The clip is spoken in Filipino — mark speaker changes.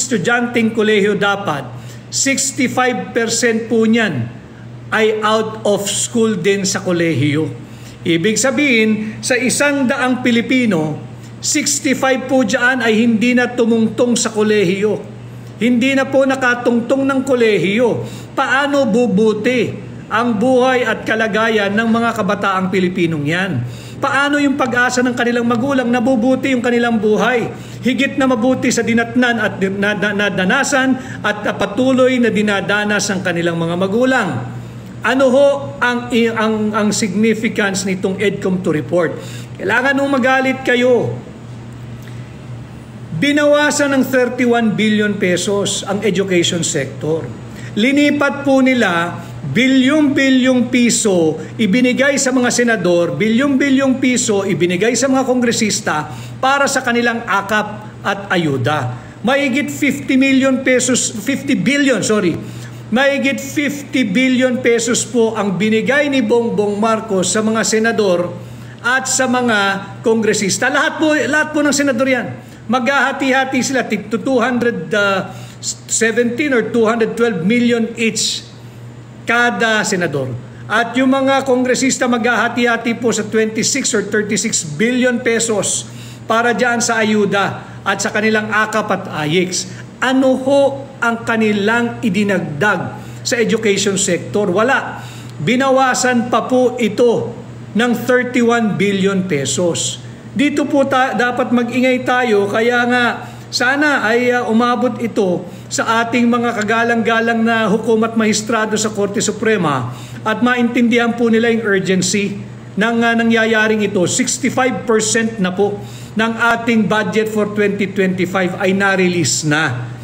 Speaker 1: estudyanteng kolehiyo dapat, 65% po niyan ay out of school din sa kolehiyo. Ibig sabihin, sa 100 Pilipino, 65 po dyan ay hindi na tumungtong sa kolehiyo. Hindi na po nakatungtong ng kolehiyo. Paano bubuti ang buhay at kalagayan ng mga kabataang Pilipinong yan? Paano yung pag-asa ng kanilang magulang, nabubuti yung kanilang buhay? Higit na mabuti sa dinatnan at nadanasan at patuloy na dinadanas ng kanilang mga magulang. Ano ho ang significance nitong EDCOM to report? Kailangan nung magalit kayo. Binawasan ng 31 billion pesos ang education sector. Linipat po nila bilyong-bilyong piso ibinigay sa mga senador, bilyong-bilyong piso ibinigay sa mga kongresista para sa kanilang akap at ayuda. Mahigit 50 billion pesos po ang binigay ni Bongbong Marcos sa mga senador at sa mga kongresista. Lahat po ng senador yan. Maghahati-hati sila to 217 or 212 million each kada senador. At yung mga kongresista maghahati-hati po sa 26 or 36 billion pesos para dyan sa ayuda at sa kanilang akap at AYIX. Ano ho ang kanilang idinagdag sa education sector? Wala. Binawasan pa po ito ng 31 billion pesos. Dito po dapat mag-ingay tayo, kaya nga sana ay umabot ito sa ating mga kagalang-galang na hukom at maestrado sa Korte Suprema at maintindihan po nila yung urgency ng nangyayaring ito. 65% na po ng ating budget for 2025 ay na-release na.